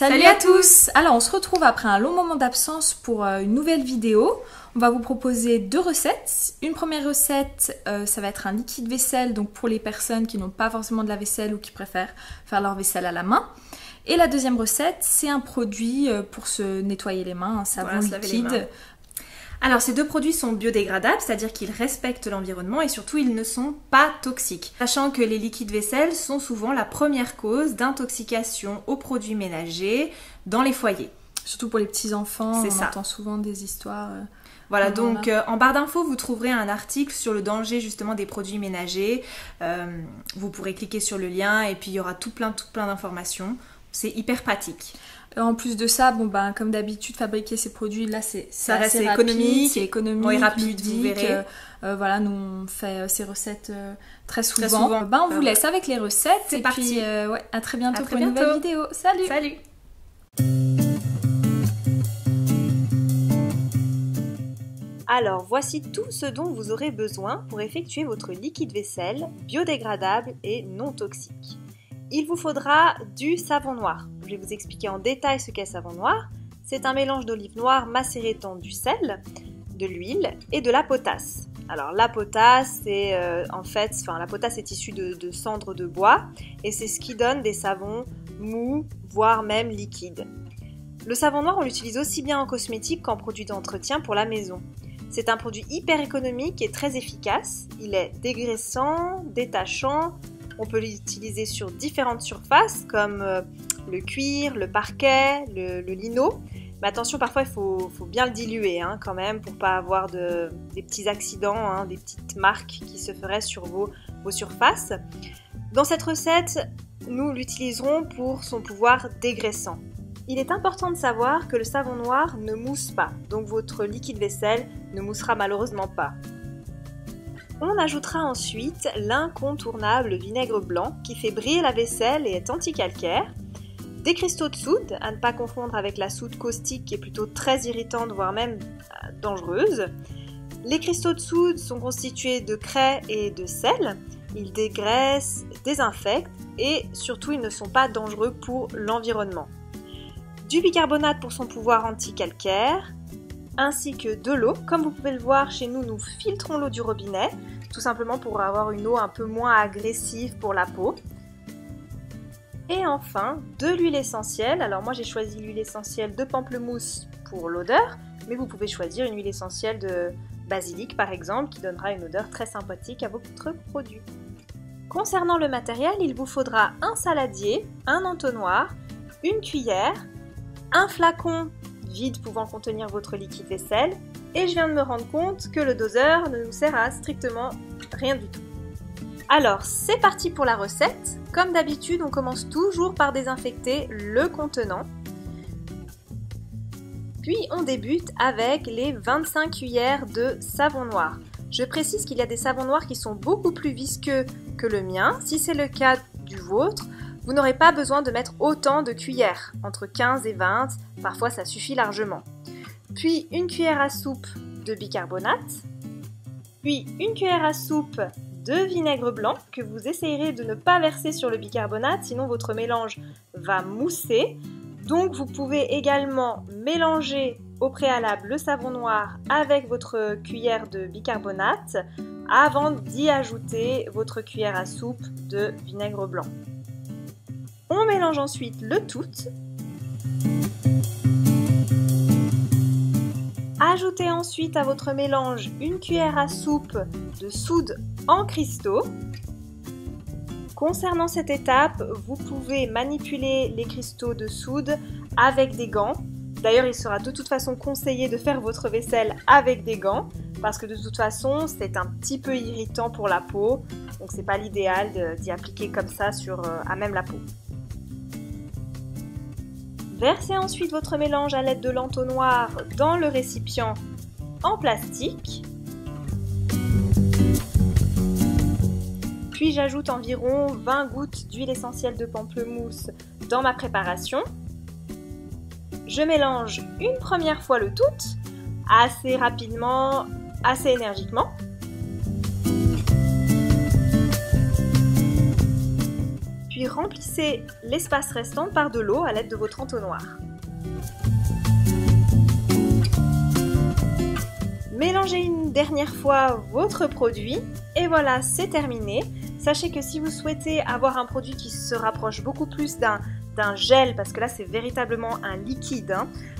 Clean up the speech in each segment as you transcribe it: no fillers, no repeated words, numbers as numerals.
Salut à tous! Alors on se retrouve après un long moment d'absence pour une nouvelle vidéo. On va vous proposer deux recettes. Une première recette, ça va être un liquide vaisselle, donc pour les personnes qui n'ont pas forcément de la vaisselle ou qui préfèrent faire leur vaisselle à la main. Et la deuxième recette, c'est un produit pour se nettoyer les mains, un savon liquide. Alors ces deux produits sont biodégradables, c'est-à-dire qu'ils respectent l'environnement et surtout ils ne sont pas toxiques. Sachant que les liquides vaisselle sont souvent la première cause d'intoxication aux produits ménagers dans les foyers. Surtout pour les petits enfants, on entend souvent des histoires. Voilà, donc en barre d'infos, vous trouverez un article sur le danger justement des produits ménagers. Vous pourrez cliquer sur le lien et puis il y aura tout plein d'informations. C'est hyper pratique. En plus de ça, comme d'habitude, fabriquer ces produits là, c'est assez économique, et rapide, ludique. Vous verrez. Voilà, nous on fait ces recettes très souvent. On vous laisse avec les recettes. C'est parti. Puis, à très bientôt pour une nouvelle vidéo. Salut. Salut. Alors, voici tout ce dont vous aurez besoin pour effectuer votre liquide vaisselle biodégradable et non toxique. Il vous faudra du savon noir. Je vais vous expliquer en détail ce qu'est le savon noir. C'est un mélange d'olive noire macérée dans du sel, de l'huile et de la potasse. Alors la potasse, la potasse est issue de cendres de bois et c'est ce qui donne des savons mous, voire même liquides. Le savon noir, on l'utilise aussi bien en cosmétique qu'en produit d'entretien pour la maison. C'est un produit hyper économique et très efficace. Il est dégraissant, détachant. On peut l'utiliser sur différentes surfaces comme le cuir, le parquet, le lino. Mais attention, parfois il faut bien le diluer quand même pour ne pas avoir des petits accidents, des petites marques qui se feraient sur vos surfaces. Dans cette recette, nous l'utiliserons pour son pouvoir dégraissant. Il est important de savoir que le savon noir ne mousse pas, donc votre liquide vaisselle ne moussera malheureusement pas. On ajoutera ensuite l'incontournable vinaigre blanc qui fait briller la vaisselle et est anti-calcaire, des cristaux de soude, à ne pas confondre avec la soude caustique qui est plutôt très irritante, voire même dangereuse. Les cristaux de soude sont constitués de craie et de sel, ils dégraissent, désinfectent et surtout ils ne sont pas dangereux pour l'environnement. Du bicarbonate pour son pouvoir anti-calcaire, ainsi que de l'eau. Comme vous pouvez le voir, chez nous, nous filtrons l'eau du robinet, tout simplement pour avoir une eau un peu moins agressive pour la peau. Et enfin, de l'huile essentielle. Alors moi, j'ai choisi l'huile essentielle de pamplemousse pour l'odeur, mais vous pouvez choisir une huile essentielle de basilic, par exemple, qui donnera une odeur très sympathique à votre produit. Concernant le matériel, il vous faudra un saladier, un entonnoir, une cuillère, un flacon vide pouvant contenir votre liquide vaisselle et je viens de me rendre compte que le doseur ne nous sert à strictement rien du tout. Alors c'est parti pour la recette. Comme d'habitude, on commence toujours par désinfecter le contenant. Puis on débute avec les 25 cuillères de savon noir. Je précise qu'il y a des savons noirs qui sont beaucoup plus visqueux que le mien. Si c'est le cas du vôtre, vous n'aurez pas besoin de mettre autant de cuillères, entre 15 et 20, parfois ça suffit largement. Puis une cuillère à soupe de bicarbonate, puis une cuillère à soupe de vinaigre blanc que vous essayerez de ne pas verser sur le bicarbonate, sinon votre mélange va mousser. Donc vous pouvez également mélanger au préalable le savon noir avec votre cuillère de bicarbonate avant d'y ajouter votre cuillère à soupe de vinaigre blanc. On mélange ensuite le tout. Ajoutez ensuite à votre mélange une cuillère à soupe de soude en cristaux. Concernant cette étape, vous pouvez manipuler les cristaux de soude avec des gants. D'ailleurs, il sera de toute façon conseillé de faire votre vaisselle avec des gants parce que de toute façon, c'est un petit peu irritant pour la peau. Donc, c'est pas l'idéal d'y appliquer comme ça à même la peau. Versez ensuite votre mélange à l'aide de l'entonnoir dans le récipient en plastique. Puis j'ajoute environ 20 gouttes d'huile essentielle de pamplemousse dans ma préparation. Je mélange une première fois le tout, assez rapidement, assez énergiquement. Puis puis remplissez l'espace restant par de l'eau à l'aide de votre entonnoir. Mélangez une dernière fois votre produit et voilà, c'est terminé. Sachez que si vous souhaitez avoir un produit qui se rapproche beaucoup plus d'un gel, parce que là c'est véritablement un liquide,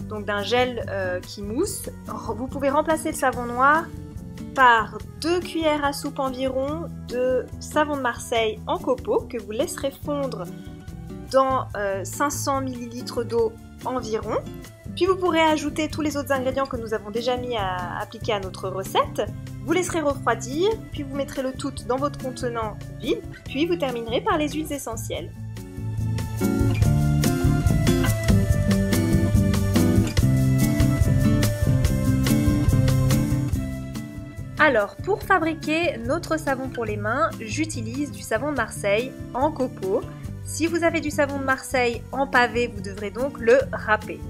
donc d'un gel qui mousse, vous pouvez remplacer le savon noir par 2 cuillères à soupe environ de savon de Marseille en copeaux que vous laisserez fondre dans 500 ml d'eau environ. Puis vous pourrez ajouter tous les autres ingrédients que nous avons déjà mis à appliquer à notre recette. Vous laisserez refroidir, puis vous mettrez le tout dans votre contenant vide, puis vous terminerez par les huiles essentielles. Alors, pour fabriquer notre savon pour les mains, j'utilise du savon de Marseille en copeaux. Si vous avez du savon de Marseille en pavé, vous devrez donc le râper.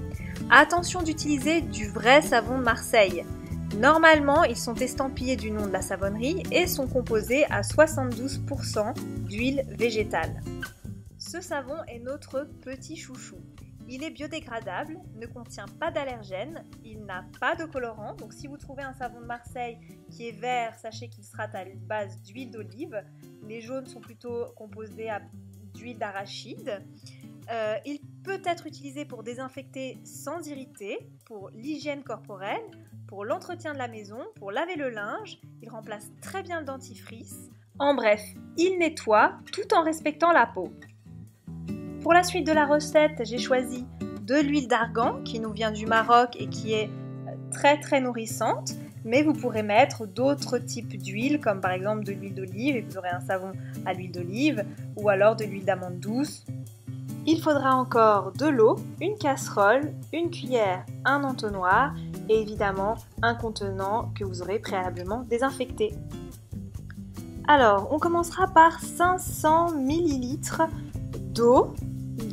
Attention d'utiliser du vrai savon de Marseille. Normalement, ils sont estampillés du nom de la savonnerie et sont composés à 72% d'huile végétale. Ce savon est notre petit chouchou. Il est biodégradable, ne contient pas d'allergènes, il n'a pas de colorant. Donc si vous trouvez un savon de Marseille qui est vert, sachez qu'il sera à base d'huile d'olive. Les jaunes sont plutôt composés d'huile d'arachide. Il peut être utilisé pour désinfecter sans irriter, pour l'hygiène corporelle, pour l'entretien de la maison, pour laver le linge. Il remplace très bien le dentifrice. En bref, il nettoie tout en respectant la peau. Pour la suite de la recette, j'ai choisi de l'huile d'argan qui nous vient du Maroc et qui est très nourrissante. Mais vous pourrez mettre d'autres types d'huile, comme par exemple de l'huile d'olive, et vous aurez un savon à l'huile d'olive, ou alors de l'huile d'amande douce. Il faudra encore de l'eau, une casserole, une cuillère, un entonnoir et évidemment un contenant que vous aurez préalablement désinfecté. Alors, on commencera par 500 ml d'eau,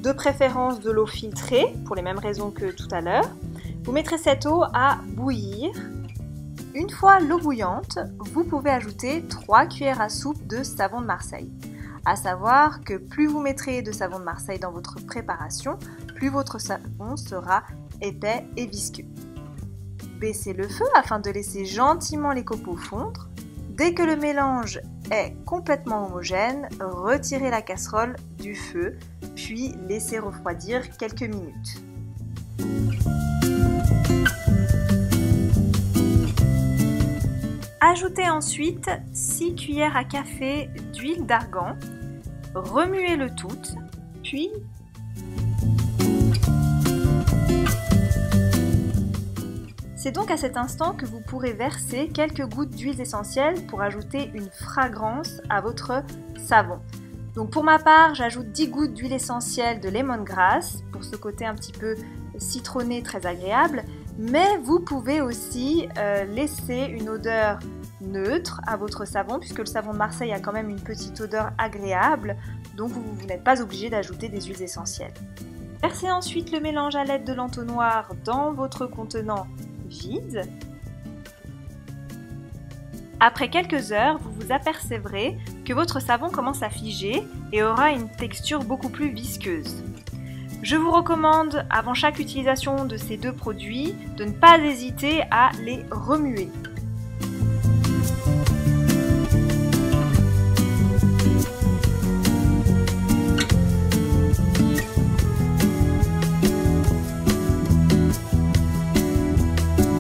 de préférence de l'eau filtrée, pour les mêmes raisons que tout à l'heure. Vous mettrez cette eau à bouillir. Une fois l'eau bouillante, vous pouvez ajouter 3 cuillères à soupe de savon de Marseille. À savoir que plus vous mettrez de savon de Marseille dans votre préparation, plus votre savon sera épais et visqueux. Baissez le feu afin de laisser gentiment les copeaux fondre. Dès que le mélange est complètement homogène, retirez la casserole du feu, puis laissez refroidir quelques minutes. Ajoutez ensuite 6 cuillères à café d'huile d'argan, remuez le tout, puis c'est donc à cet instant que vous pourrez verser quelques gouttes d'huile essentielle pour ajouter une fragrance à votre savon. Donc pour ma part, j'ajoute 10 gouttes d'huile essentielle de lemongrass pour ce côté un petit peu citronné très agréable. Mais vous pouvez aussi laisser une odeur neutre à votre savon, puisque le savon de Marseille a quand même une petite odeur agréable, donc vous n'êtes pas obligé d'ajouter des huiles essentielles. Versez ensuite le mélange à l'aide de l'entonnoir dans votre contenant vide. Après quelques heures, vous vous apercevrez que votre savon commence à figer et aura une texture beaucoup plus visqueuse. Je vous recommande, avant chaque utilisation de ces deux produits, de ne pas hésiter à les remuer.